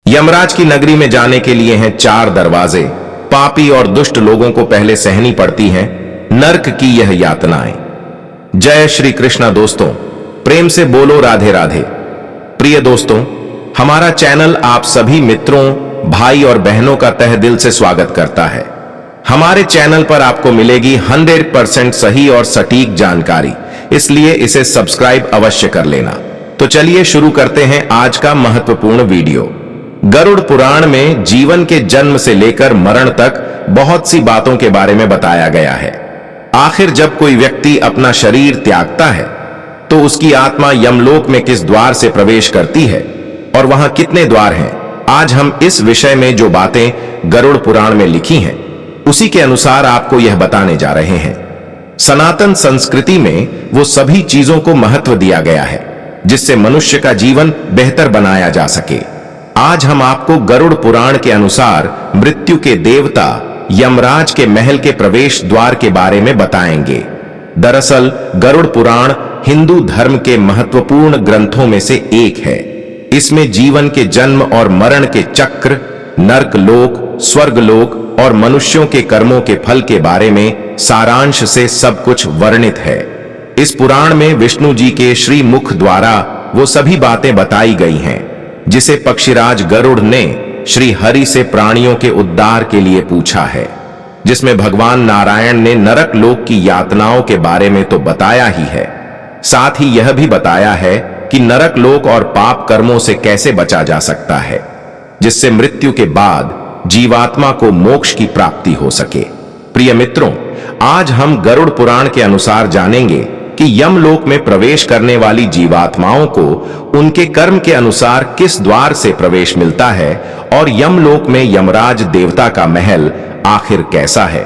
यमराज की नगरी में जाने के लिए हैं 4 दरवाजे। पापी और दुष्ट लोगों को पहले सहनी पड़ती हैं नरक की यह यातनाएं। जय श्री कृष्णा। दोस्तों, प्रेम से बोलो राधे राधे। प्रिय दोस्तों, हमारा चैनल आप सभी मित्रों, भाई और बहनों का तहे दिल से स्वागत करता है। हमारे चैनल पर आपको मिलेगी 100% सही और सटीक जानकारी, इसलिए इसे सब्सक्राइब अवश्य कर लेना। तो चलिए शुरू करते हैं आज का महत्वपूर्ण वीडियो। गरुड़ पुराण में जीवन के जन्म से लेकर मरण तक बहुत सी बातों के बारे में बताया गया है। आखिर जब कोई व्यक्ति अपना शरीर त्यागता है तो उसकी आत्मा यमलोक में किस द्वार से प्रवेश करती है और वहां कितने द्वार हैं, आज हम इस विषय में जो बातें गरुड़ पुराण में लिखी हैं उसी के अनुसार आपको यह बताने जा रहे हैं। सनातन संस्कृति में वो सभी चीजों को महत्व दिया गया है जिससे मनुष्य का जीवन बेहतर बनाया जा सके। आज हम आपको गरुड़ पुराण के अनुसार मृत्यु के देवता यमराज के महल के प्रवेश द्वार के बारे में बताएंगे। दरअसल गरुड़ पुराण हिंदू धर्म के महत्वपूर्ण ग्रंथों में से एक है। इसमें जीवन के जन्म और मरण के चक्र, नरक लोक, स्वर्ग लोक और मनुष्यों के कर्मों के फल के बारे में सारांश से सब कुछ वर्णित है। इस पुराण में विष्णु जी के श्री मुख द्वारा वो सभी बातें बताई गई हैं जिसे पक्षीराज गरुड़ ने श्री हरि से प्राणियों के उद्धार के लिए पूछा है, जिसमें भगवान नारायण ने नरक लोक की यातनाओं के बारे में तो बताया ही है, साथ ही यह भी बताया है कि नरक लोक और पाप कर्मों से कैसे बचा जा सकता है जिससे मृत्यु के बाद जीवात्मा को मोक्ष की प्राप्ति हो सके। प्रिय मित्रों, आज हम गरुड़ पुराण के अनुसार जानेंगे कि यमलोक में प्रवेश करने वाली जीवात्माओं को उनके कर्म के अनुसार किस द्वार से प्रवेश मिलता है और यमलोक में यमराज देवता का महल आखिर कैसा है।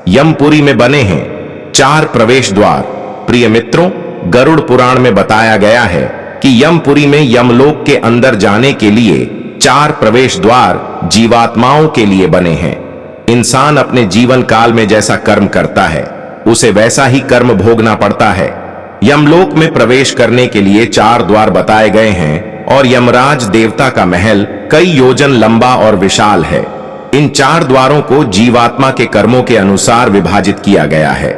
यमपुरी में बने हैं 4 प्रवेश द्वार। प्रिय मित्रों, गरुड़ पुराण में बताया गया है कि यमपुरी में यमलोक के अंदर जाने के लिए 4 प्रवेश द्वार जीवात्माओं के लिए बने हैं। इंसान अपने जीवन काल में जैसा कर्म करता है उसे वैसा ही कर्म भोगना पड़ता है। यमलोक में प्रवेश करने के लिए 4 द्वार बताए गए हैं और यमराज देवता का महल कई योजन लंबा और विशाल है। इन 4 द्वारों को जीवात्मा के कर्मों के अनुसार विभाजित किया गया है।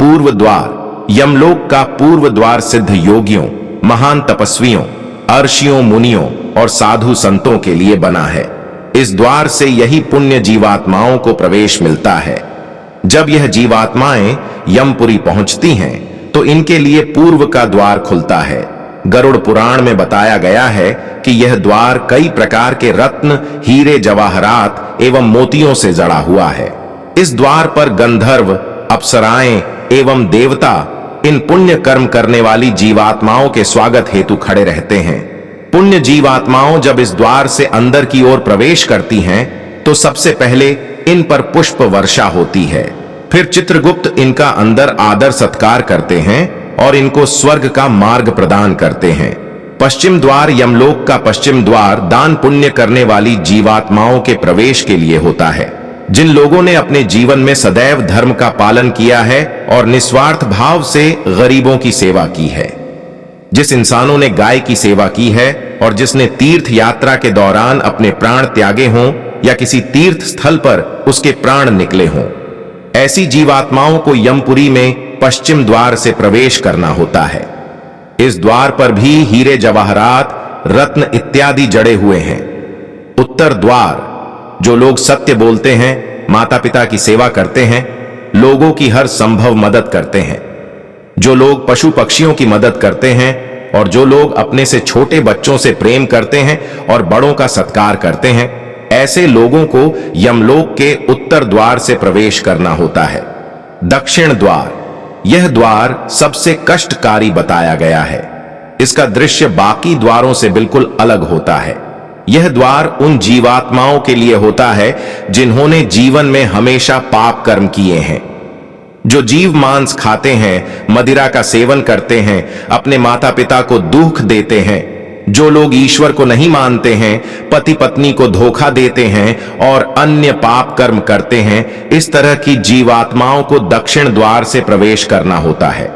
पूर्व द्वार, यमलोक का पूर्व द्वार सिद्ध योगियों, महान तपस्वियों, अर्षियों, मुनियों और साधु संतों के लिए बना है। इस द्वार से यही पुण्य जीवात्माओं को प्रवेश मिलता है। जब यह जीवात्माएं यमपुरी पहुंचती हैं तो इनके लिए पूर्व का द्वार खुलता है। गरुड़ पुराण में बताया गया है कि यह द्वार कई प्रकार के रत्न, हीरे, जवाहरात एवं मोतियों से जड़ा हुआ है। इस द्वार पर गंधर्व, अप्सराएं एवं देवता इन पुण्य कर्म करने वाली जीवात्माओं के स्वागत हेतु खड़े रहते हैं। पुण्य जीवात्माओं जब इस द्वार से अंदर की ओर प्रवेश करती हैं तो सबसे पहले इन पर पुष्प वर्षा होती है। फिर चित्रगुप्त इनका अंदर आदर सत्कार करते हैं और इनको स्वर्ग का मार्ग प्रदान करते हैं। पश्चिम द्वार, यमलोक का पश्चिम द्वार दान पुण्य करने वाली जीवात्माओं के प्रवेश के लिए होता है, जिन लोगों ने अपने जीवन में सदैव धर्म का पालन किया है और निस्वार्थ भाव से गरीबों की सेवा की है। जिस इंसानों ने गाय की सेवा की है और जिसने तीर्थ यात्रा के दौरान अपने प्राण त्यागे हों या किसी तीर्थ स्थल पर उसके प्राण निकले हों, ऐसी जीवात्माओं को यमपुरी में पश्चिम द्वार से प्रवेश करना होता है। इस द्वार पर भी हीरे, जवाहरात, रत्न इत्यादि जड़े हुए हैं। उत्तर द्वार, जो लोग सत्य बोलते हैं, माता पिता की सेवा करते हैं, लोगों की हर संभव मदद करते हैं, जो लोग पशु पक्षियों की मदद करते हैं और जो लोग अपने से छोटे बच्चों से प्रेम करते हैं और बड़ों का सत्कार करते हैं, ऐसे लोगों को यमलोक के उत्तर द्वार से प्रवेश करना होता है। दक्षिण द्वार, यह द्वार सबसे कष्टकारी बताया गया है। इसका दृश्य बाकी द्वारों से बिल्कुल अलग होता है। यह द्वार उन जीवात्माओं के लिए होता है जिन्होंने जीवन में हमेशा पाप कर्म किए हैं, जो जीव मांस खाते हैं, मदिरा का सेवन करते हैं, अपने माता पिता को दुख देते हैं, जो लोग ईश्वर को नहीं मानते हैं, पति पत्नी को धोखा देते हैं और अन्य पाप कर्म करते हैं, इस तरह की जीवात्माओं को दक्षिण द्वार से प्रवेश करना होता है।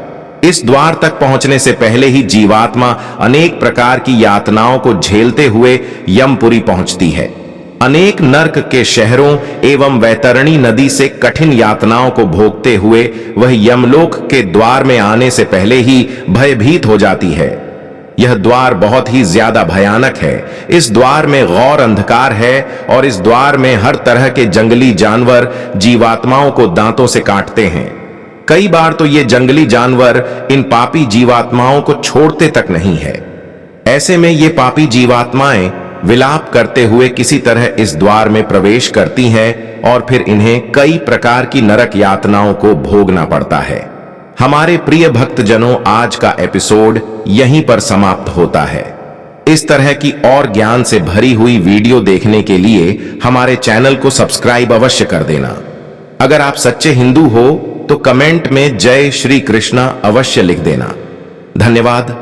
इस द्वार तक पहुंचने से पहले ही जीवात्मा अनेक प्रकार की यातनाओं को झेलते हुए यमपुरी पहुंचती है। अनेक नरक के शहरों एवं वैतरणी नदी से कठिन यातनाओं को भोगते हुए वह यमलोक के द्वार में आने से पहले ही भयभीत हो जाती है। यह द्वार बहुत ही ज्यादा भयानक है। इस द्वार में घोर अंधकार है और इस द्वार में हर तरह के जंगली जानवर जीवात्माओं को दांतों से काटते हैं। कई बार तो ये जंगली जानवर इन पापी जीवात्माओं को छोड़ते तक नहीं है। ऐसे में ये पापी जीवात्माएं विलाप करते हुए किसी तरह इस द्वार में प्रवेश करती हैं और फिर इन्हें कई प्रकार की नरक यातनाओं को भोगना पड़ता है। हमारे प्रिय भक्तजनों, आज का एपिसोड यहीं पर समाप्त होता है। इस तरह की और ज्ञान से भरी हुई वीडियो देखने के लिए हमारे चैनल को सब्सक्राइब अवश्य कर देना। अगर आप सच्चे हिंदू हो तो कमेंट में जय श्री कृष्णा अवश्य लिख देना। धन्यवाद।